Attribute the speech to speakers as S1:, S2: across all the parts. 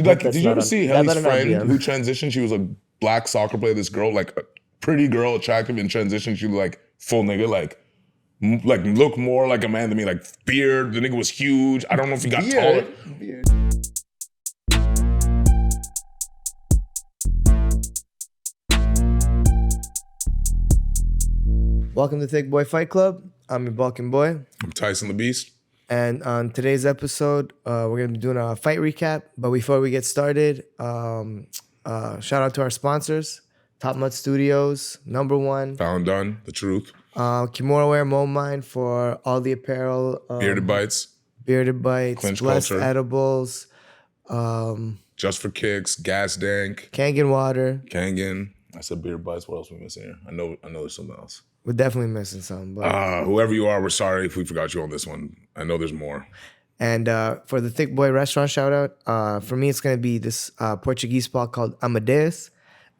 S1: Did you ever see Helly's friend who transitioned? She was a black soccer player. This girl, like a pretty girl, attractive in transition. She was like full nigga, like look more like a man than me. Like beard, the nigga was huge. I don't know if he got taller. Beard.
S2: Welcome to Thicc Boy Fight Club. I'm your Balkan boy.
S1: I'm Tyson the Beast.
S2: And on today's episode, we're going to be doing a fight recap. But before we get started, shout out to our sponsors. Top Mutt Studios, number one.
S1: Phallon, Dunn, the truth.
S2: Kimura Wear, Momine for all the apparel.
S1: Bearded Bites.
S2: Blessed
S1: Culture.
S2: Edibles.
S1: Just for Kicks, Gas Dank.
S2: Kangen Water.
S1: Kangen. I said Bearded Bites. What else are we missing here? I know there's something else.
S2: We're definitely missing something. But
S1: whoever you are, we're sorry if we forgot you on this one. I know there's more.
S2: And for the Thicc Boy restaurant shout out, for me, it's going to be this Portuguese spot called Amadeus.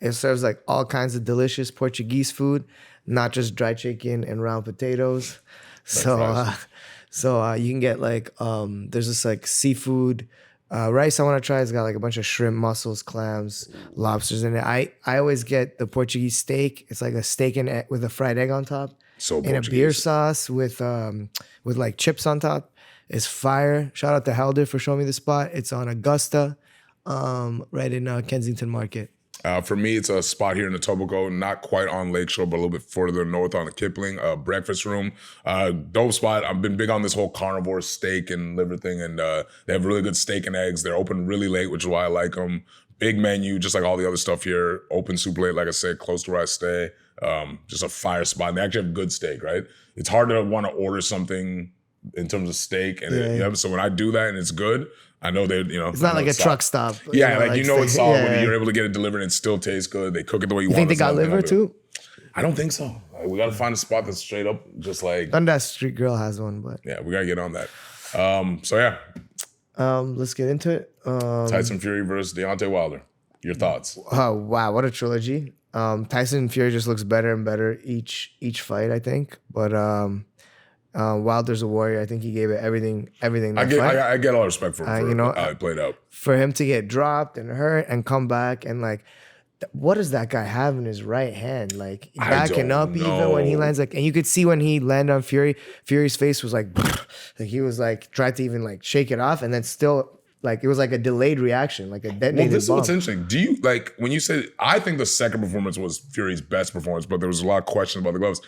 S2: It serves like all kinds of delicious Portuguese food, not just dry chicken and round potatoes. So you can get like, there's this like seafood rice I want to try. It's got like a bunch of shrimp, mussels, clams, lobsters in it. I always get the Portuguese steak. It's like a steak with a fried egg on top.
S1: So
S2: and a beer sauce with like chips on top. It's fire. Shout out to Helder for showing me the spot. It's on Augusta, right in Kensington Market.
S1: For me, it's a spot here in Etobicoke, not quite on Lakeshore, but a little bit further north on the Kipling. Breakfast room. Dope spot. I've been big on this whole carnivore steak and liver thing, and they have really good steak and eggs. They're open really late, which is why I like them. Big menu, just like all the other stuff here. Open super late, like I said, close to where I stay. Just a fire spot. And they actually have good steak, right? It's hard to want to order something in terms of steak. And so when I do that and it's good, I know they,
S2: it's not like a truck stop.
S1: Yeah, it's solid when you're able to get it delivered and it still tastes good. They cook it the way you want.
S2: You think they got liver too?
S1: I don't think so. We got to find a spot that's straight up just like.
S2: Dundas Street Grill has one, but.
S1: Yeah, we got to get on that.
S2: Let's get into it.
S1: Tyson Fury versus Deontay Wilder. Your thoughts?
S2: Oh, wow. What a trilogy. Tyson Fury just looks better and better each fight, I think. But Wilder's a warrior. I think he gave it everything. I
S1: get all respect for him for how it played out.
S2: For him to get dropped and hurt and come back and like, what does that guy have in his right hand? Like backing up even when he lands, like, and you could see when he landed on Fury, Fury's face was like he was like tried to even like shake it off, and then still like it was like a delayed reaction, like a detonated bomb.
S1: This is what's interesting. Do you like when you said? I think the second performance was Fury's best performance, but there was a lot of questions about the gloves.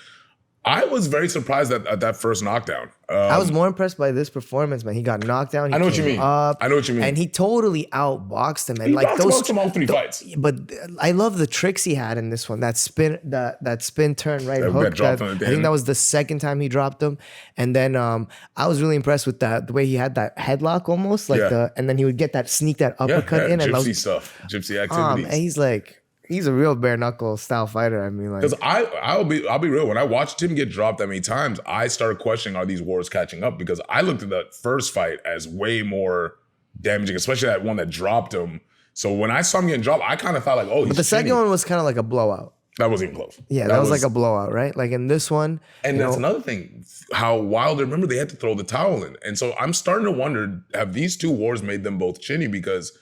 S1: I was very surprised at that first knockdown.
S2: I was more impressed by this performance, man. He got knocked down.
S1: I know what you mean.
S2: And he totally outboxed him. And
S1: he
S2: like
S1: outboxed him all three fights.
S2: But I love the tricks he had in this one. That spin, that spin turn right hook. I think that was the second time he dropped him. And then I was really impressed with the way he had that headlock almost, and then he would get sneak that uppercut in.
S1: Gypsy activities.
S2: And he's like. He's a real bare knuckle style fighter. I mean, like,
S1: because I'll be real. When I watched him get dropped that many times, I started questioning, are these wars catching up? Because I looked at that first fight as way more damaging, especially that one that dropped him. So when I saw him getting dropped, I kind of thought like, oh, he's
S2: but the second one was kind of like a blowout.
S1: That wasn't even close.
S2: Yeah, that was like a blowout, right? Like in this one.
S1: And that's another thing. How Wilder, remember they had to throw the towel in. And so I'm starting to wonder, have these two wars made them both chinny? Because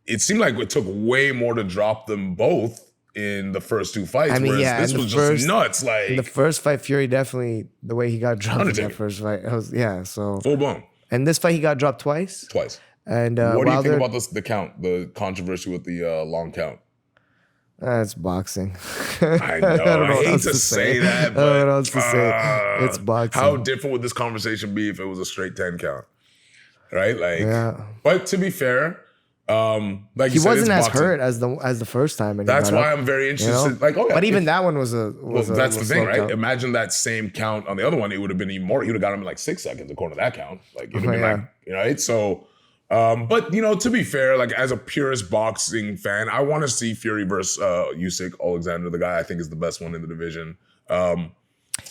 S1: it seemed like it took way more to drop them both in the first two fights.
S2: I mean,
S1: whereas this was just nuts. Like
S2: in the first fight, Fury definitely the way he got dropped in that first fight. So
S1: full blown.
S2: And this fight, he got dropped twice. And
S1: what do you think about the count, the controversy with the long count?
S2: It's boxing.
S1: I know. I hate to say that, but
S2: I don't know what else to say. It's boxing.
S1: How different would this conversation be if it was a straight 10 count? Right? Like, but to be fair. Like
S2: he wasn't as hurt as the first time.
S1: That's why I'm very interested. Like,
S2: but even that one was
S1: that's the thing, right? Count. Imagine that same count on the other one. It would have been even more. He would have got him in like 6 seconds according to that count. Like, it would have been like, right? So, but to be fair, like as a purist boxing fan, I want to see Fury versus Usyk Alexander, the guy I think is the best one in the division.
S2: I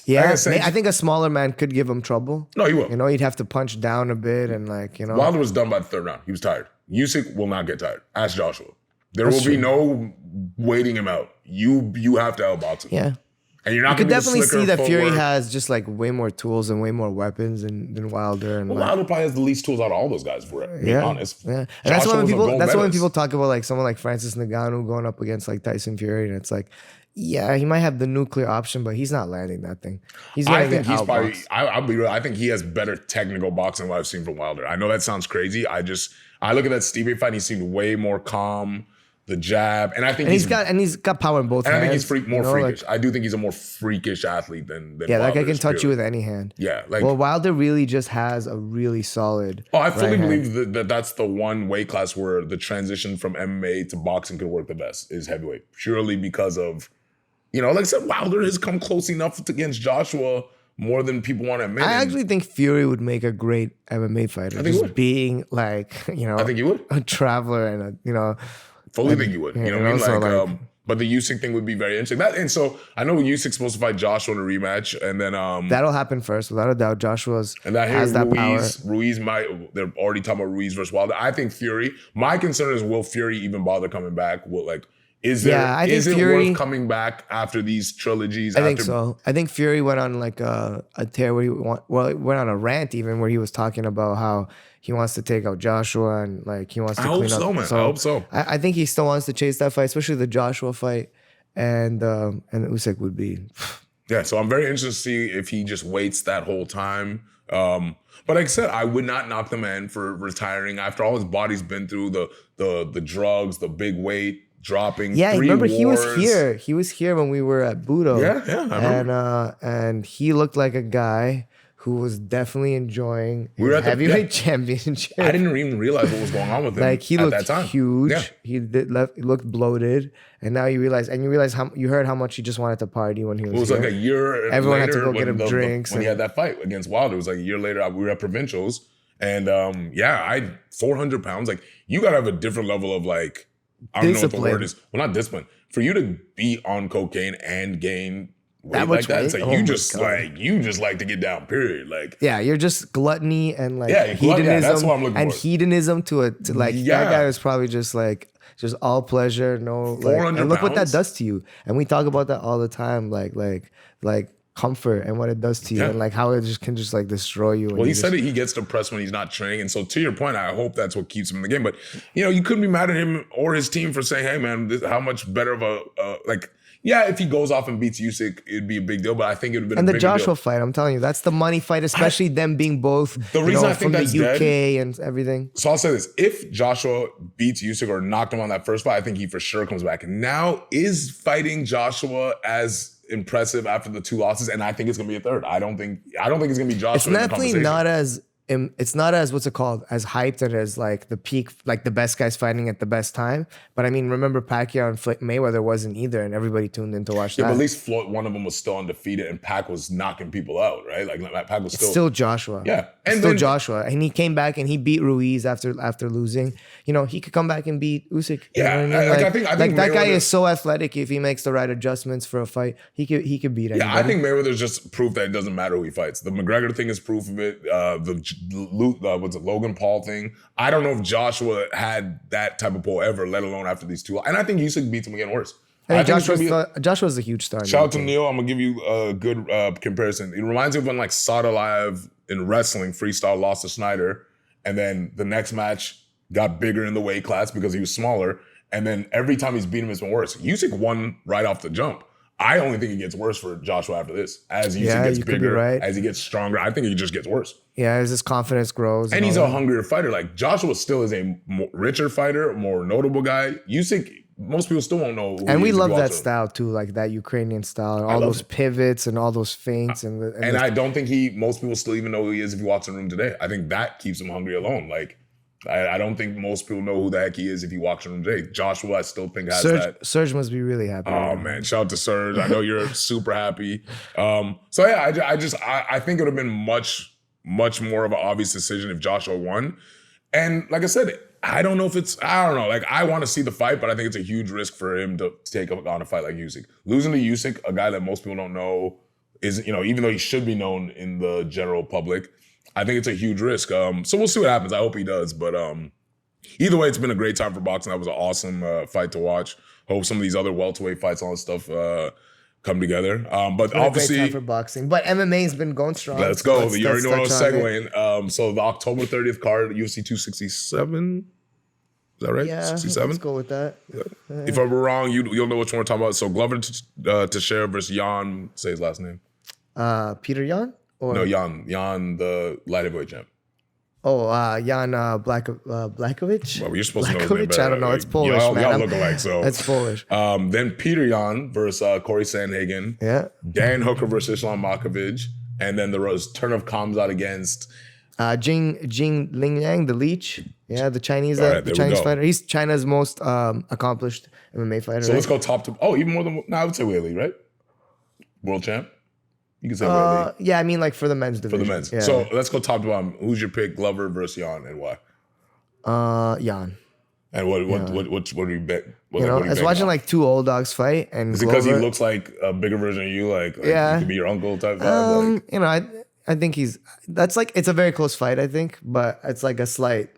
S2: think a smaller man could give him trouble.
S1: No, he will.
S2: He'd have to punch down a bit and
S1: Wilder was done by the third round. He was tired. Usyk will not get tired. Ask Joshua. There will be no waiting him out. You have to outbox him.
S2: Yeah.
S1: And you're
S2: You
S1: not
S2: could
S1: going to be the
S2: definitely
S1: slicker
S2: see that Fury
S1: footwork.
S2: has just like way more tools and way more weapons than Wilder. And
S1: Well,
S2: like,
S1: Wilder probably has the least tools out of all those guys, for being
S2: yeah,
S1: honest.
S2: yeah. And that's why when
S1: Joshua's a
S2: people
S1: gold
S2: that's why when
S1: medalist.
S2: people talk about like someone like Francis Ngannou going up against like Tyson Fury, and it's like, yeah, he might have the nuclear option, but he's not landing that thing. He's gonna
S1: I think
S2: get
S1: he's probably.
S2: outboxed.
S1: I'll be real. I think he has better technical boxing than what I've seen from Wilder. I know that sounds crazy. I look at that Stipe fight. And he seemed way more calm. The jab, and I think
S2: And he's got power in both
S1: and
S2: hands.
S1: I think he's more
S2: you know,
S1: freakish.
S2: Like,
S1: I do think he's a more freakish athlete than
S2: yeah,
S1: Wilder
S2: like I can
S1: is,
S2: touch you
S1: purely.
S2: with any hand.
S1: Yeah, like
S2: Well, Wilder really just has a really solid.
S1: I fully
S2: right hand.
S1: believe that that's the one weight class where the transition from MMA to boxing could work the best is heavyweight, purely because of, like I said, Wilder has come close enough against Joshua more than people want to admit.
S2: I actually think Fury would make a great MMA fighter.
S1: I think he
S2: Just
S1: would.
S2: being like,
S1: I think you would.
S2: a traveler and
S1: Fully think you would. You know what I mean?
S2: also,
S1: Like, but the Usyk thing would be very interesting. And so I know Usyk's supposed to fight Joshua in a rematch, and then
S2: that'll happen first, without a doubt. Joshua's
S1: and that
S2: has that power.
S1: Ruiz might. They're already talking about Ruiz versus Wilder. I think Fury. My concern is, will Fury even bother coming back? Is it
S2: Fury,
S1: worth coming back after these trilogies?
S2: I think so. I think Fury went on like a tear where he went on a rant even where he was talking about how he wants to take out Joshua and like he wants to clean up.
S1: Man. I hope so.
S2: I think he still wants to chase that fight, especially the Joshua fight, and Usyk would be.
S1: Yeah, so I'm very interested to see if he just waits that whole time. But like I said, I would not knock the man for retiring after all his body's been through the drugs, the big weight. Dropping.
S2: Yeah,
S1: 3
S2: remember
S1: wars.
S2: he was here. He was here when we were at Budo.
S1: Yeah, I remember.
S2: And he looked like a guy who was definitely enjoying
S1: We were
S2: his
S1: at the-
S2: heavyweight championship.
S1: I didn't even realize what was going on with him.
S2: Like he
S1: at
S2: looked
S1: that time.
S2: huge.
S1: Yeah.
S2: He looked bloated, and now you realize you heard how much he just wanted to party when he was.
S1: It was
S2: here.
S1: like a year.
S2: Everyone had to
S1: later
S2: go get him drinks
S1: when he had that fight against Wilder. It was like a year later. We were at provincials, and 400 pounds. Like you gotta have a different level of like. I don't know what the word is. Well, not discipline. For you to be on cocaine and gain weight
S2: That
S1: like
S2: much
S1: that, it's
S2: weight?
S1: like
S2: Oh
S1: you just like to get down. Period. Like
S2: Yeah, you're just gluttony and like
S1: hedonism.
S2: hedonism
S1: That's what I'm looking
S2: and
S1: for.
S2: hedonism to that guy was probably just like just all pleasure, no like,
S1: 400
S2: and look what that
S1: pounds?
S2: does to you. And we talk about that all the time, like comfort and what it does to you, and like how it just can just like destroy you.
S1: Well, he said he gets depressed when he's not training. And so to your point, I hope that's what keeps him in the game. But, you couldn't be mad at him or his team for saying, hey, man, how much better of if he goes off and beats Usyk, it'd be a big deal. But I think it would have been
S2: and
S1: a
S2: the
S1: bigger
S2: Joshua
S1: deal.
S2: fight, I'm telling you, that's the money fight, especially them being both
S1: The reason I think
S2: from
S1: that's
S2: the UK
S1: dead-
S2: and everything.
S1: So I'll say this. If Joshua beats Usyk or knocked him on that first fight, I think he for sure comes back. And now is fighting Joshua as impressive after the 2 losses, and I think it's gonna be a third. I don't think it's gonna be Joshua.
S2: It's
S1: in the
S2: definitely
S1: conversation.
S2: not as it's not as what's it called, as hyped and as like the peak, like the best guys fighting at the best time. But I mean, remember Pacquiao and Mayweather wasn't either, and everybody tuned in to watch
S1: Yeah,
S2: that.
S1: but at least Floyd, one of them was still undefeated, and Pac was knocking people out, right? Like Pac was
S2: It's still Joshua.
S1: Yeah.
S2: It's
S1: And
S2: still
S1: then-
S2: Joshua, and he came back and he beat Ruiz after losing. He could come back and beat Usyk. You
S1: Yeah,
S2: know what I mean?
S1: like,
S2: Like,
S1: I think
S2: like that guy
S1: Mayweather-
S2: is so athletic. If he makes the right adjustments for a fight, he could beat anybody.
S1: Yeah, I think Mayweather's just proof that it doesn't matter who he fights. The McGregor thing is proof of it. The Logan Paul thing. I don't know if Joshua had that type of pull ever, let alone after these 2. And I think Usyk beats him again worse.
S2: Hey,
S1: I think it's gonna be-
S2: Joshua's a huge star. in
S1: Shout out
S2: the
S1: to
S2: UK.
S1: Neil. I'm gonna give you a good comparison. It reminds me of when like Sadalayev in wrestling freestyle lost to Snyder, and then the next match got bigger in the weight class because he was smaller. And then every time he's beat him, it's been worse. Usyk won right off the jump. I only think it gets worse for Joshua after this. As Usyk gets
S2: you could be
S1: bigger,
S2: right.
S1: as he gets stronger, I think it just gets worse.
S2: Yeah, as his confidence grows,
S1: And he's
S2: all
S1: a
S2: that.
S1: hungrier fighter. Like Joshua still is a richer fighter, more notable guy. Usyk, most people still won't know. Who
S2: And
S1: he
S2: we
S1: is if
S2: love
S1: you watch
S2: that
S1: him.
S2: style too, like that Ukrainian style, and all
S1: love
S2: those
S1: it.
S2: pivots and all those feints, and
S1: I don't think most people still even know who he is if he walks in the room today. I think that keeps him hungry alone. Like, I don't think most people know who the heck he is if he walks in the room today. Joshua, I still think has that.
S2: Serge must be really happy.
S1: Oh man, shout out to Serge. I know you're super happy. So yeah, I think it would have been much more of an obvious decision if Joshua won. And like I said, I don't know. Like I want to see the fight, but I think it's a huge risk for him to take on a fight like Usyk. Losing to Usyk, a guy that most people don't know, is even though he should be known in the general public, I think it's a huge risk. So we'll see what happens. I hope he does. But either way, it's been a great time for boxing. That was an awesome fight to watch. Hope some of these other welterweight fights, all this stuff, come together. But
S2: What a great
S1: obviously,
S2: time for boxing. But MMA's been going strong.
S1: let's go.
S2: So
S1: You already know what I was
S2: touch on it.
S1: segueing. So the October 30th card, UFC 267. Is that right?
S2: Yeah,
S1: 67?
S2: let's go with that.
S1: If I'm wrong, you'll know which one we're talking about. So Glover Teixeira versus Jan, say his last name.
S2: Peter Yan? Or
S1: No, Jan, the light heavyweight champ.
S2: Jan Blakovic?
S1: Well, you're supposed to know his name
S2: Blakovic?
S1: better.
S2: I don't know. It's Polish,
S1: y'all,
S2: man.
S1: Y'all look alike, so.
S2: It's Polish.
S1: Then Peter Yan versus Corey Sandhagen.
S2: Yeah.
S1: Dan Hooker versus Islam Makhachev. And then the return of Khamzat against...
S2: Jing Lingyang, the leech. Yeah, the Chinese,
S1: All right,
S2: the
S1: there we
S2: Chinese
S1: go.
S2: fighter. He's China's most accomplished MMA fighter.
S1: So
S2: right?
S1: let's go top to... Oh, even more than... No, I would say Weili, right? World champ? You can say Weili.
S2: Yeah, I mean like for the men's
S1: For
S2: division.
S1: the men's.
S2: Yeah.
S1: So let's go top to bottom. Who's your pick? Glover versus Jan, and why?
S2: Jan.
S1: And what do you bet? What,
S2: You know,
S1: what do
S2: I was
S1: bet
S2: watching
S1: on?
S2: like two old dogs fight, and
S1: Is it because he
S2: Glover-
S1: looks like a bigger version of you? Like
S2: Yeah.
S1: he could be your uncle type vibe? Like,
S2: you know, I think that's like, it's a very close fight, I think, but it's like a slight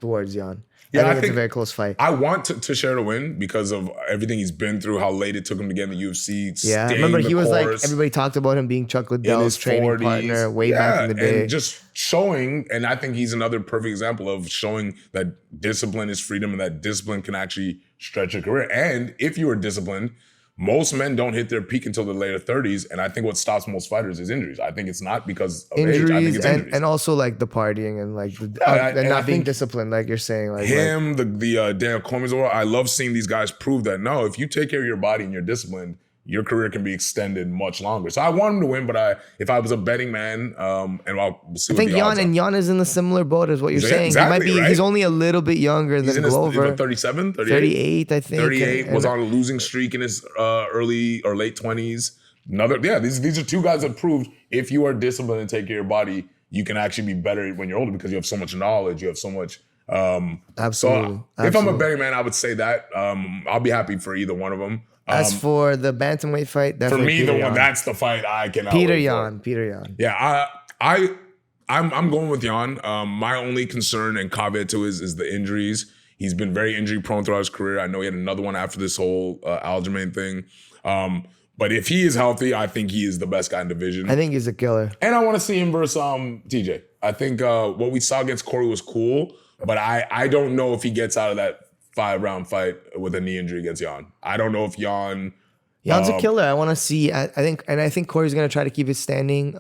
S2: towards Jan.
S1: Yeah,
S2: I think it's a very close fight.
S1: I want Teixeira to win because of everything he's been through, how late it took him to get in the UFC.
S2: Yeah,
S1: staying
S2: remember
S1: the
S2: he was like,
S1: course
S2: everybody talked about him being Chuck
S1: in
S2: Liddell's
S1: his
S2: training
S1: 40s.
S2: partner way back in the day.
S1: And just showing, and I think he's another perfect example of showing that discipline is freedom and that discipline can actually stretch your career. And if you are disciplined, most men don't hit their peak until the later 30s. And I think what stops most fighters is injuries. I think it's not because of age. I think
S2: Injuries
S1: it's
S2: and,
S1: injuries.
S2: and also like the partying and like and
S1: and
S2: not
S1: I
S2: being
S1: think
S2: disciplined, like you're saying. Like
S1: him, the Daniel Cormier's of the world, I love seeing these guys prove that no, if you take care of your body and you're disciplined, your career can be extended much longer. So I want him to win, but if I was a betting man, and we'll see
S2: I
S1: what
S2: think
S1: the odds are.
S2: Jan is in a similar boat as what you're saying.
S1: Exactly,
S2: he might be.
S1: right?
S2: He's only a little bit younger
S1: He's
S2: than
S1: in his
S2: Glover.
S1: 37,
S2: 38, I think.
S1: 38
S2: and-
S1: was on a losing streak in his early or late 20s. These are two guys that proved if you are disciplined and take care of your body, you can actually be better when you're older because you have so much knowledge, you have so much.
S2: Absolutely.
S1: So if I'm a betting man, I would say that. I'll be happy for either one of them.
S2: As for the bantamweight fight,
S1: For
S2: definitely
S1: me,
S2: Peter
S1: the one
S2: Yan.
S1: that's the fight I cannot
S2: Peter
S1: wait
S2: Yan.
S1: for.
S2: Peter Yan.
S1: Yeah, I'm going with Jan. My only concern and caveat to is the injuries. He's been very injury prone throughout his career. I know he had another one after this whole Aljamain thing. But if he is healthy, I think he is the best guy in division.
S2: I think he's a killer.
S1: And I want to see him versus TJ. I think what we saw against Corey was cool, but I don't know if he gets out of that 5-round fight with a knee injury against Jan. I don't know if Jan.
S2: Jan's a killer. I want to see. I think Corey's gonna try to keep it standing.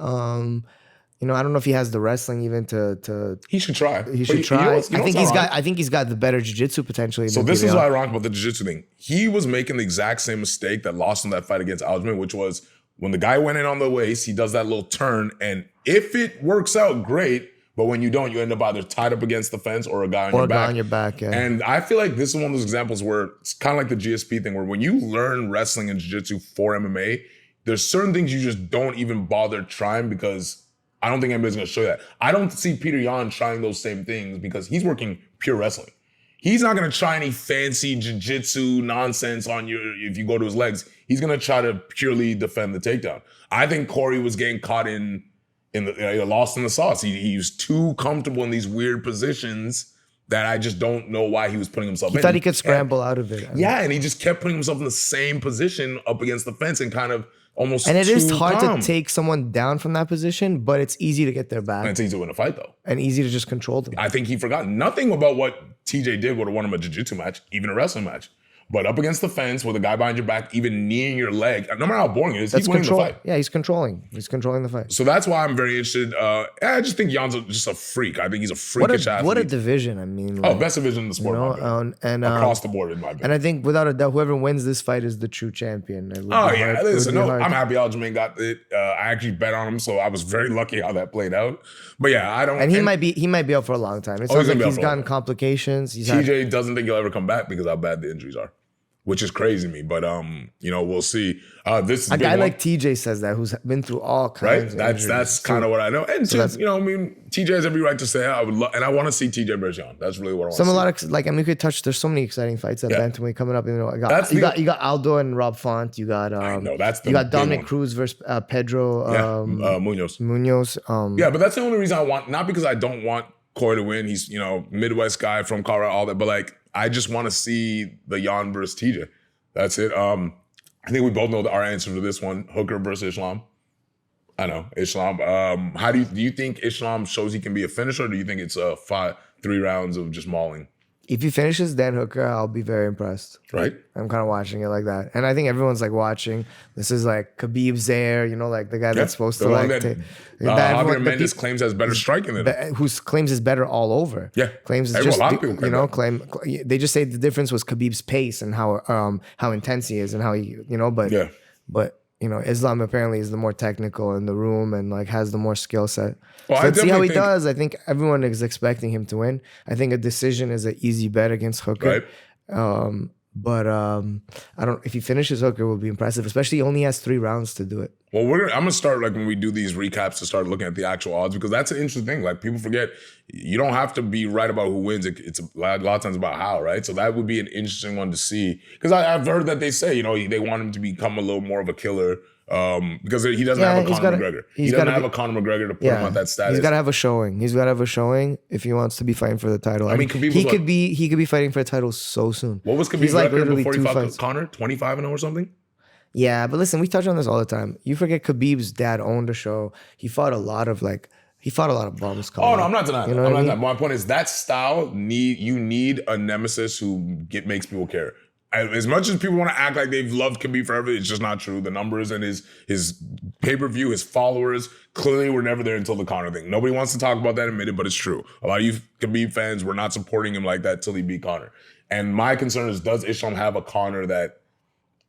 S2: You know, I don't know if he has the wrestling even to.
S1: He should try.
S2: He should try. I think he's got the better jiu-jitsu potentially.
S1: So this is why ironic about the jiu-jitsu thing. He was making the exact same mistake that lost him that fight against Aljamain, which was when the guy went in on the waist, he does that little turn, and if it works out, great. But when you don't, you end up either tied up against the fence or a guy on your back.
S2: Yeah.
S1: And I feel like this is one of those examples where it's kind of like the GSP thing, where when you learn wrestling and jiu-jitsu for MMA, there's certain things you just don't even bother trying because I don't think anybody's going to show you that. I don't see Peter Yan trying those same things because he's working pure wrestling. He's not going to try any fancy jiu-jitsu nonsense on you if you go to his legs. He's going to try to purely defend the takedown. I think Corey was getting caught in the lost in the sauce. He was too comfortable in these weird positions that I just don't know why he was putting himself in.
S2: He thought he could scramble out of it.
S1: Yeah, and he just kept putting himself in the same position up against the fence and kind of almost
S2: And it is hard
S1: calm.
S2: to take someone down from that position, but it's easy to get their back
S1: And it's easy to win a fight, though.
S2: and easy to just control them.
S1: I think he forgot. Nothing about what TJ did would have won him a jiu-jitsu match, even a wrestling match. But up against the fence with a guy behind your back, even kneeing your leg, no matter how boring it is, he's winning
S2: control.
S1: the fight.
S2: Yeah, he's controlling. He's controlling the fight.
S1: So that's why I'm very interested. I just think Jan's just a freak. I think he's a freakish athlete.
S2: What a division. I mean, like,
S1: Best division in the sport, in my opinion.
S2: and
S1: Across the board, in my opinion.
S2: And I think without a doubt, whoever wins this fight is the true champion. It would be hard- it would
S1: Listen,
S2: be
S1: no,
S2: hard.
S1: I'm happy Aljamain got it. I actually bet on him, so I was very lucky how that played out. But yeah, I don't.
S2: And he might be out for a long time. It sounds
S1: gonna
S2: like
S1: be out
S2: he's
S1: for a long
S2: gotten
S1: time.
S2: complications.
S1: TJ doesn't think he'll ever come back because how bad the injuries are, which is crazy to me. But we'll see. This is
S2: a
S1: big
S2: guy
S1: one,
S2: like TJ says that, who's been through all
S1: right?
S2: kinds. Of
S1: That's
S2: injuries.
S1: kind of what I know. And
S2: that's-
S1: TJ has every right to say I would love, and I want to see TJ versus Jan. That's really what I want.
S2: A
S1: to see.
S2: lot of like, I mean, we could touch. There's so many exciting fights at
S1: Yeah.
S2: bantamweight coming up. You know,
S1: That's
S2: you got Aldo and Rob Font. You got
S1: know, that's the
S2: you got
S1: big
S2: Dominic
S1: one.
S2: Cruz versus Pedro
S1: Munoz.
S2: Munoz.
S1: Yeah, but that's the only reason I want. Not because I don't want Corey to win. He's Midwest guy from Colorado, all that. But like, I just want to see the Jan versus TJ. That's it. I think we both know our answer to this one. Hooker versus Islam. I know Islam. How do you think Islam shows he can be a finisher? Or do you think it's 3 rounds of just mauling?
S2: If he finishes Dan Hooker, I'll be very impressed.
S1: Right.
S2: I'm kind of watching it like that, and I think everyone's like watching. This is like Khabib's there, you know, like the guy that's supposed to like.
S1: Javier Mendez claims has better striking than him.
S2: Who claims is better all over.
S1: Yeah,
S2: claims is just a lot of people claim they just say the difference was Khabib's pace and how intense he is and how he but you know, Islam apparently is the more technical in the room and like has the more skill set. Well, so let's see how he does. I think everyone is expecting him to win. I think a decision is an easy bet against Hooker. Right. But I don't. If he finishes Hooker, it will be impressive. Especially he only has 3 rounds to do it.
S1: Well, I'm gonna start like when we do these recaps to start looking at the actual odds because that's an interesting thing. Like people forget, you don't have to be right about who wins. It's a lot of times about how, right? So that would be an interesting one to see because I've heard that they say they want him to become a little more of a killer. Because he doesn't have a Conor McGregor. He doesn't have a Conor McGregor to put him on that status.
S2: He's got to have a showing. He's got to have a showing if he wants to be fighting for the title. I mean, he could be fighting for the title so soon.
S1: What was Khabib's record before he fought Conor? 25-0 or something?
S2: Yeah, but listen, we touch on this all the time. You forget Khabib's dad owned a show. He fought a lot of bums.
S1: Oh no, I'm not denying that. I'm not denying. My point is that style you need a nemesis who makes people care. As much as people want to act like they've loved Khabib forever, it's just not true. The numbers and his pay-per-view, his followers, clearly were never there until the Conor thing. Nobody wants to talk about that, admit it, but it's true. A lot of you Khabib fans were not supporting him like that till he beat Conor. And my concern is, does Islam have a Conor that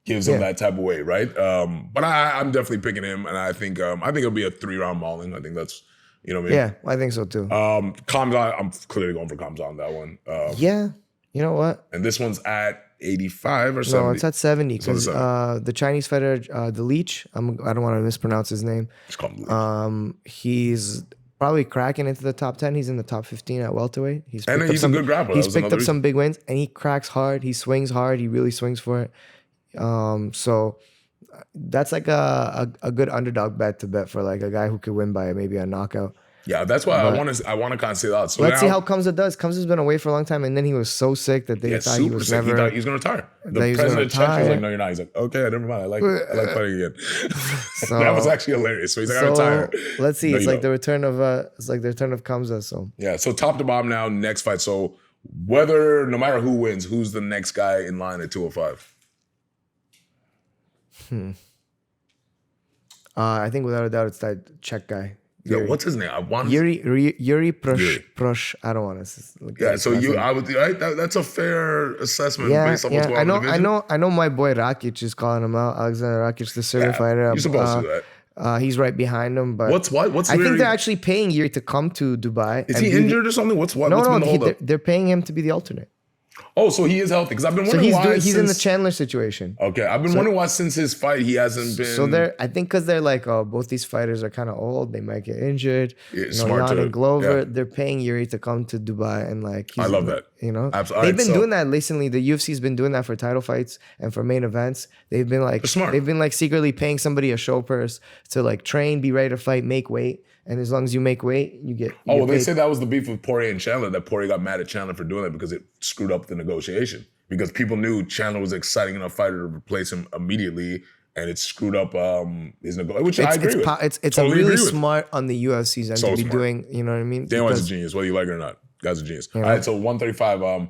S1: gives him that type of weight, right? But I'm definitely picking him, and I think it'll be a 3-round mauling. I think that's, you know what I mean?
S2: Yeah, I think so too.
S1: Khamzat, I'm clearly going for Khamzat on that one.
S2: Yeah, you know what?
S1: And this one's at 85 or 70?
S2: No, it's at 70 because the Chinese fighter, the Leech, I don't want to mispronounce his name.
S1: Just call him Leech.
S2: He's probably cracking into the top 10. He's in the top 15 at welterweight.
S1: He's a good grappler.
S2: He's picked up some big wins, and he cracks hard. He swings hard. He really swings for it. So that's like a good underdog bet to bet for like a guy who could win by maybe a knockout.
S1: Yeah, that's why I want to kind of see that. So
S2: let's see how Khamzat does. Khamzat's been away for a long time, and then he was so sick that they thought he was never.
S1: He thought he was going to retire. The president checked. He was like, "No, you're not." He's like, "Okay, never mind. I like fighting again." So, that was actually hilarious. So he's like, "I'm retired."
S2: Let's see. It's like the return of Khamzat. So
S1: yeah. So top to bottom now, next fight. So no matter who wins, who's the next guy in line at 205?
S2: I think without a doubt it's that Czech guy.
S1: Yeah, what's his name?
S2: Yuri Prosh. I don't want to.
S1: Yeah, so that's a fair assessment based on what's going on.
S2: I know. My boy Rakic is calling him out. Alexander Rakic, the Serbian fighter.
S1: You're supposed to do that.
S2: He's right behind him. But
S1: what's
S2: I think they're actually paying Yuri to come to Dubai.
S1: Is he injured or something? No.
S2: They're paying him to be the alternate.
S1: Oh, so he is healthy because I've been wondering why
S2: he's in the Chandler situation.
S1: Okay, I've been wondering why since his fight he hasn't been.
S2: So I think because they're like, both these fighters are kind of old. They might get injured.
S1: Yeah, Jan
S2: and Glover, they're paying Yuri to come to Dubai and like.
S1: I love that.
S2: Absolutely. They've been doing that recently. The UFC's been doing that for title fights and for main events. They've been like
S1: smart.
S2: They've been like secretly paying somebody a show purse to like train, be ready to fight, make weight. And as long as you make weight, you get.
S1: They say that was the beef with Poirier and Chandler. That Poirier got mad at Chandler for doing that because it screwed up the negotiation. Because people knew Chandler was an exciting enough fighter to replace him immediately, and it screwed up his negotiation. Which I agree with.
S2: It's totally really smart on the UFC's end to be doing. You know what I mean?
S1: Dan White's a genius, whether you like it or not. Guy's a genius. All right, so 135.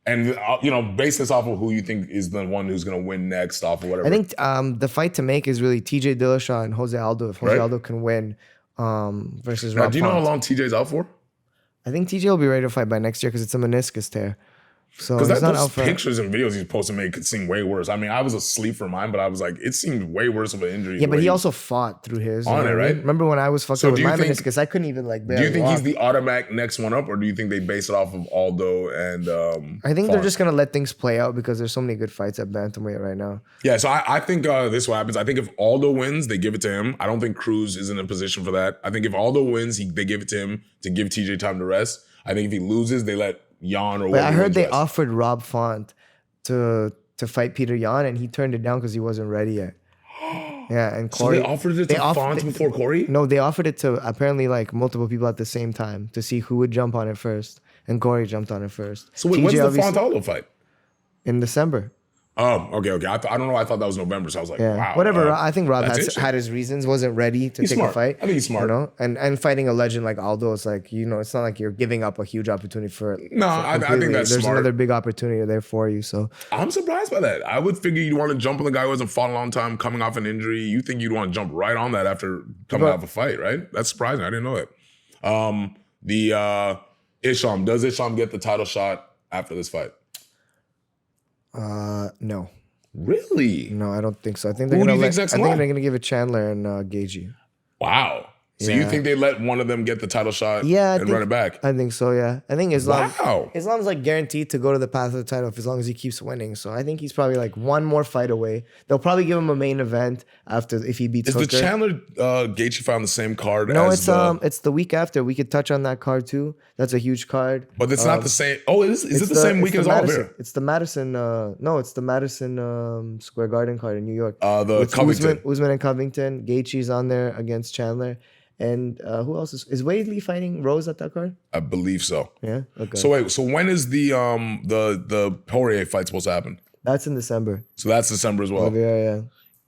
S1: And base this off of who you think is the one who's going to win next, off of whatever.
S2: I think the fight to make is really TJ Dillashaw and Jose Aldo. If Jose Aldo can win versus Rob
S1: do you know how
S2: Font.
S1: long TJ's out for?
S2: I think TJ will be ready to fight by next year because it's a meniscus tear. So
S1: because those pictures and videos he's posting made it seem way worse. I mean, I was asleep for mine, but I was like, it seemed way worse of an injury.
S2: Yeah, but he also fought through his.
S1: On it, right?
S2: Remember when I was fucking with my meniscus? I couldn't even like.
S1: Do you think he's the automatic next one up, or do you think they base it off of Aldo and?
S2: I think they're just gonna let things play out because there's so many good fights at bantamweight right now.
S1: Yeah, so I think this is what happens. I think if Aldo wins, they give it to him. I don't think Cruz is in a position for that. I think if Aldo wins, they give it to him to give TJ time to rest. I think if he loses, they let Jan or whatever.
S2: I heard they offered Rob Font to fight Peter Yan, and he turned it down because he wasn't ready yet. Yeah, and Corey.
S1: So they offered it to Font before Corey?
S2: No, they offered it to apparently like multiple people at the same time to see who would jump on it first, and Corey jumped on it first.
S1: So when's the Font Aldo fight?
S2: In December.
S1: Oh, okay. I don't know. I thought that was November, so I was like,
S2: Yeah,
S1: wow.
S2: whatever. I think Rob
S1: that's
S2: had
S1: interesting.
S2: his reasons. Wasn't ready to
S1: He's
S2: take
S1: smart.
S2: a fight.
S1: I think he's smart.
S2: You know, and fighting a legend like Aldo, it's like it's not like you're giving up a huge opportunity for it.
S1: No, I think that's
S2: There's
S1: smart.
S2: another big opportunity there for you. So
S1: I'm surprised by that. I would figure you'd want to jump on the guy who hasn't fought in a long time, coming off an injury. You think you'd want to jump right on that after coming off a fight, right? That's surprising. I didn't know that. Islam, does Islam get the title shot after this fight?
S2: no,
S1: Really?
S2: no, I don't think so. I think they're
S1: Who do
S2: gonna
S1: you
S2: let,
S1: think's next
S2: I
S1: in
S2: think
S1: line?
S2: they're gonna give it Chandler and Gaethje.
S1: Wow. So you
S2: Yeah.
S1: think they let one of them get the title shot
S2: Yeah,
S1: and run it back?
S2: I think so. Yeah, I think Islam.
S1: Wow.
S2: Islam's like guaranteed to go to the path of the title as long as he keeps winning. So I think he's probably like one more fight away. They'll probably give him a main event after if he beats
S1: Is
S2: Hooker.
S1: the Chandler Gaethje fight on the same card
S2: No,
S1: as
S2: it's the week after. We could touch on that card too. That's a huge card.
S1: But it's not the same. Oh, is it the same weekend as
S2: Madison.
S1: Oliveira?
S2: It's the Madison. No, it's the Madison Square Garden card in New York.
S1: The
S2: With
S1: Covington.
S2: Usman and Covington. Gaethje's on there against Chandler. And who else is Wade Lee fighting Rose at that card?
S1: I believe so.
S2: Yeah. Okay.
S1: So wait, so when is the Poirier fight supposed to happen?
S2: That's in December.
S1: So that's December as well.
S2: Yeah.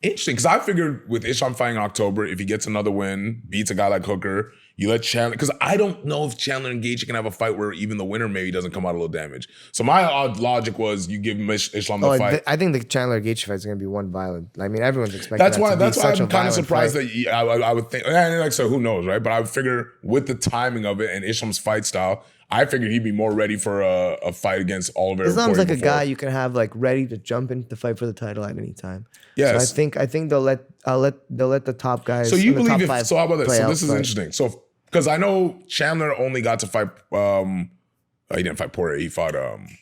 S1: Interesting, because I figured with Islam fighting in October, if he gets another win, beats a guy like Hooker, you let Chandler, because I don't know if Chandler and Gaethje can have a fight where even the winner maybe doesn't come out a little damaged. So my odd logic was you give Islam the fight.
S2: I think the Chandler Gaethje fight is going to be one violent. I mean, everyone's expecting
S1: That's
S2: that
S1: why.
S2: to be
S1: That's why
S2: such a
S1: I'm kind of
S2: violent
S1: surprised
S2: fight.
S1: that I would think. And like so, who knows, right? But I would figure with the timing of it and Islam's fight style, I figured he'd be more ready for a fight against Oliveira.
S2: Islam's like a
S1: before.
S2: guy you can have like ready to jump into the fight for the title at any time.
S1: Yes.
S2: So I think they'll let the top guys.
S1: So you
S2: in the top
S1: believe if?
S2: five
S1: So how about this?
S2: play
S1: So
S2: out
S1: this is
S2: first.
S1: interesting. So because I know Chandler only got to fight. He didn't fight Poirier. He fought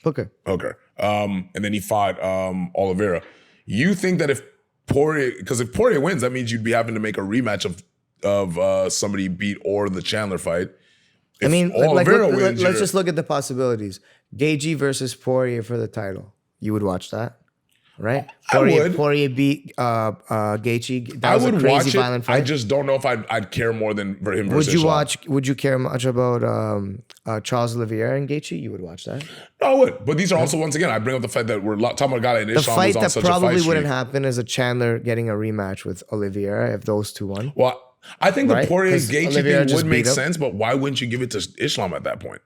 S2: Hooker.
S1: Hooker. And then he fought Oliveira. You think that if Poirier, because if Poirier wins, that means you'd be having to make a rematch of somebody beat or the Chandler fight.
S2: I mean,
S1: Oliveira wins,
S2: let's just look at the possibilities. Gaethje versus Poirier for the title. You would watch that, right?
S1: I would.
S2: Poirier beat Gaethje. That
S1: I
S2: was
S1: would
S2: a crazy
S1: watch it.
S2: violent fight.
S1: I just don't know if I'd care more than for him versus
S2: Would you
S1: Islam.
S2: watch? Would you care much about Charles Oliveira and Gaethje? You would watch that.
S1: No, I would. But these are also, once again, I bring up the fact that we're talking about a guy that
S2: The
S1: Islam
S2: fight
S1: was on
S2: that
S1: such a fight
S2: probably
S1: streak.
S2: wouldn't happen is a Chandler getting a rematch with Oliveira if those two won.
S1: Well, I think
S2: Right?
S1: the Poirier
S2: 'Cause
S1: Gaethje
S2: Oliveira
S1: thing
S2: just
S1: would make
S2: beat him.
S1: sense, but why wouldn't you give it to Islam at that point?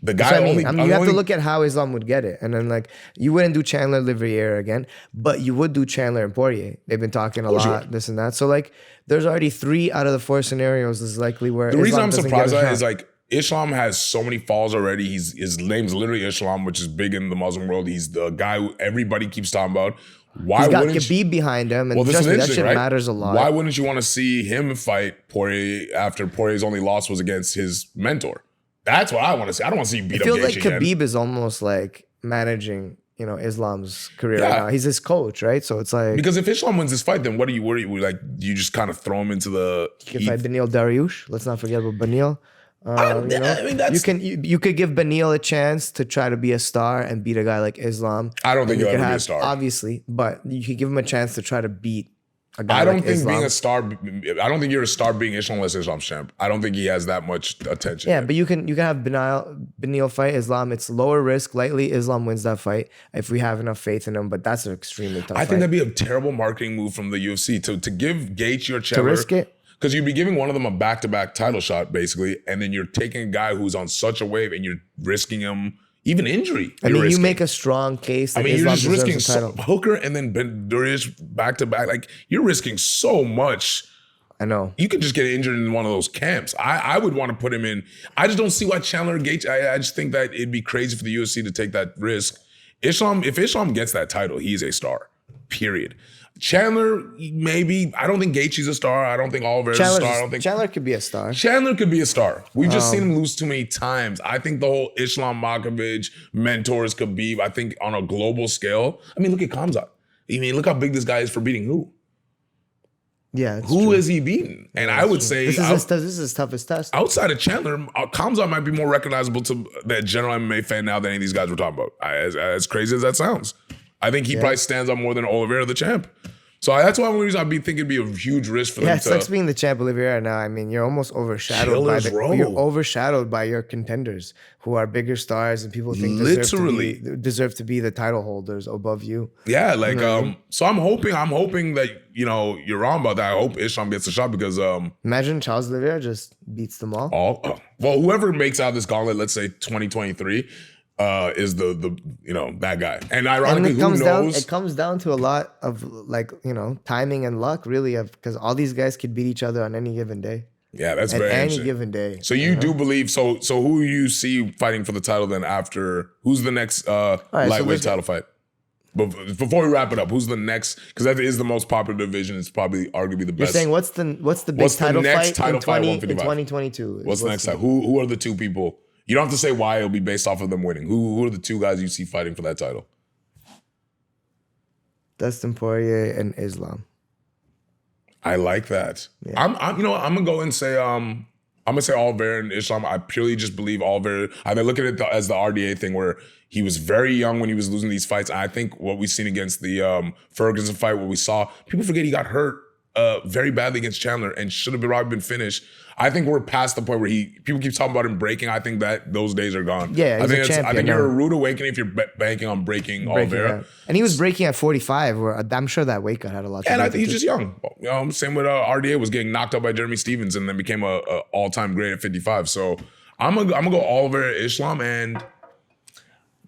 S1: The
S2: That's
S1: guy
S2: what I
S1: only.
S2: mean. You have to look at how Islam would get it, and then like you wouldn't do Chandler Oliveira again, but you would do Chandler and Poirier. They've been talking a
S1: course you
S2: lot,
S1: would.
S2: this and that. So like, there's already 3 out of the 4 scenarios is likely where
S1: The reason
S2: Islam
S1: I'm
S2: doesn't
S1: surprised
S2: get a
S1: at
S2: shot.
S1: is like Islam has so many falls already. His name's literally Islam, which is big in the Muslim world. He's the guy who everybody keeps talking about. Why
S2: he's got
S1: wouldn't you?
S2: Khabib behind him, and
S1: Well, this
S2: trust
S1: is
S2: me, that
S1: interesting,
S2: shit
S1: right?
S2: matters a lot.
S1: Why wouldn't you want to see him fight Poirier after Poirier's only loss was against his mentor? That's what I want to see. I don't want to see you beat
S2: I
S1: up
S2: feel like
S1: Gaethje again.
S2: Khabib is almost like managing, Islam's career
S1: Yeah.
S2: right now. He's his coach, right? So it's like
S1: Because if Islam wins this fight, then what are you like? You just kind of throw him into the
S2: if
S1: heat.
S2: I Beneil Dariush, let's not forget about Beneil.
S1: I mean, that's-
S2: you could give Beneil a chance to try to be a star and beat a guy like Islam.
S1: I don't think
S2: You
S1: he'll
S2: could
S1: ever be a
S2: have-
S1: star.
S2: obviously, but you could give him a chance to try to beat a guy
S1: I don't
S2: like
S1: think
S2: Islam.
S1: being a star. I don't think you're a star being Islam unless Islam's champ. I don't think he has that much attention.
S2: Yeah, but you can have Beneil fight Islam. It's lower risk. Likely Islam wins that fight if we have enough faith in him. But that's an extremely tough
S1: I
S2: fight.
S1: think that'd be a terrible marketing move from the UFC to give Gaethje or
S2: to
S1: Chandler
S2: risk it.
S1: because you'd be giving one of them a back-to-back title shot basically, and then you're taking a guy who's on such a wave and you're risking him even injury.
S2: I
S1: You're
S2: mean, you
S1: risking.
S2: make a strong case that
S1: I mean,
S2: Islam
S1: you're just
S2: deserves
S1: risking
S2: the title.
S1: Hooker and then Ben Durish back to back. Like you're risking so much.
S2: I know.
S1: You could just get injured in one of those camps. I would want to put him in. I just don't see why Chandler and Gaethje. I just think that it'd be crazy for the UFC to take that risk. If Islam gets that title, he's a star. Period. Chandler, maybe. I don't think Gaethje's a star. I don't think Oliveira's a star. I don't think
S2: Chandler could be a star.
S1: Chandler could be a star. We've just seen him lose too many times. I think the whole Islam Makhachev mentors Khabib. I think on a global scale. I mean, look at Khamzat. I mean, look how big this guy is for beating who?
S2: Yeah, it's
S1: Who
S2: true.
S1: is he beating? And I would say
S2: This is his toughest test.
S1: outside of Chandler, Khamzat might be more recognizable to that general MMA fan now than any of these guys we're talking about. As crazy as that sounds, I think he probably stands out more than Oliveira, the champ. So that's why I'd be thinking it'd be a huge risk for
S2: Yeah,
S1: them
S2: it
S1: to.
S2: sucks being the champ Oliveira now. I mean, you're almost overshadowed
S1: Killer's Row.
S2: you're overshadowed by your contenders who are bigger stars and people think
S1: Literally.
S2: deserve to be the title holders above you.
S1: Yeah, like so I'm hoping that you're wrong about that. I hope Islam gets a shot because
S2: Imagine Charles Oliveira just beats them all.
S1: well, whoever makes out this gauntlet, let's say 2023, is the that guy. And ironically,
S2: And it comes down to a lot of timing and luck, really, because all these guys could beat each other on any given day.
S1: Yeah, that's
S2: At
S1: very
S2: any
S1: interesting.
S2: given day.
S1: So you do believe so who you see fighting for the title then after who's the next lightweight title fight? But before we wrap it up, who's the next? Because that is the most popular division. It's probably arguably the best.
S2: You're saying what's the big title
S1: next
S2: fight
S1: title fight
S2: in
S1: 155?
S2: 2022?
S1: What's the next time? Who are the two people? You don't have to say why. It'll be based off of them winning. Who are the two guys you see fighting for that title?
S2: Dustin Poirier and Islam.
S1: I like that.
S2: Yeah.
S1: I'm gonna go and say I'm gonna say Oliveira and Islam. I purely just believe Oliveira. I look at it as the RDA thing where he was very young when he was losing these fights. I think what we've seen against the Ferguson fight, what we saw, people forget he got hurt very badly against Chandler and should have probably been finished. I think we're past the point where people keep talking about him breaking. I think that those days are gone.
S2: Yeah, he's a champion
S1: I think
S2: now.
S1: you're a rude awakening if you're banking on breaking Oliveira.
S2: Yeah. And he was breaking at 45, where I'm sure that weight cut had a lot to do
S1: And I
S2: with
S1: think
S2: it
S1: he's
S2: too.
S1: just young. Same with RDA was getting knocked out by Jeremy Stevens and then became a all-time great at 55. So I'm gonna go Oliveira Islam and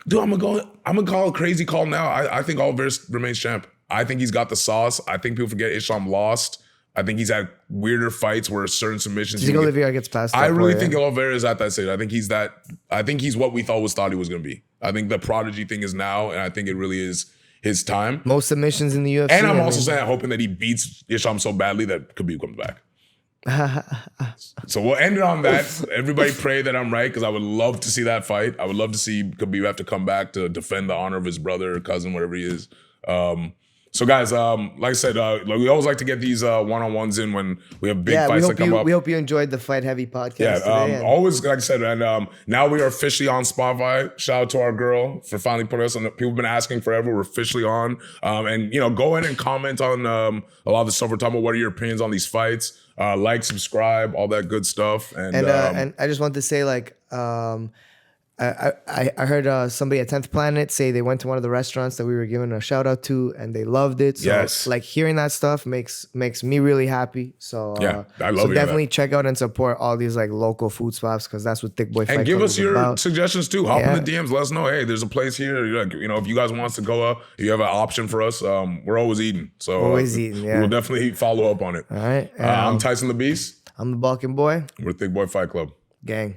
S1: dude, I'm gonna call a crazy call now. I think Oliveira remains champ. I think he's got the sauce. I think people forget Islam lost. I think he's had weirder fights where certain submissions.
S2: Do you think Oliveira gets past that?
S1: I really think Oliveira is at that stage. I think he's what we thought he was going to be. I think the prodigy thing is now, and I think it really is his time.
S2: Most submissions in the UFC.
S1: And I'm also saying, hoping that he beats Isham so badly that Khabib comes back. So we'll end it on that. Everybody pray that I'm right because I would love to see that fight. I would love to see Khabib have to come back to defend the honor of his brother or cousin, whatever he is. So guys, like I said, we always like to get these one-on-ones in when we have big fights that come up.
S2: We hope you enjoyed the Fight Heavy podcast today.
S1: Always, like I said, and now we are officially on Spotify. Shout out to our girl for finally putting us on. People have been asking forever. We're officially on. And go in and comment on a lot of the stuff we're talking about. What are your opinions on these fights? Like, subscribe, all that good stuff. And
S2: I just want to say, I heard somebody at 10th Planet say they went to one of the restaurants that we were giving a shout out to and they loved it. So
S1: Yes.
S2: hearing that stuff makes me really happy. So
S1: I love
S2: so
S1: it.
S2: definitely check out and support all these local food spots because that's what Thicc Boy Fight Club
S1: And give us
S2: is
S1: your
S2: about.
S1: suggestions too. Hop in the DMs. Let us know. Hey, there's a place here. If you guys want us to go up, if you have an option for us, we're always eating. So
S2: Always eating, yeah.
S1: We'll definitely follow up on it.
S2: All right.
S1: I'm Tyson the Beast.
S2: I'm the Balkan Boy.
S1: We're Thicc Boy Fight Club.
S2: Gang.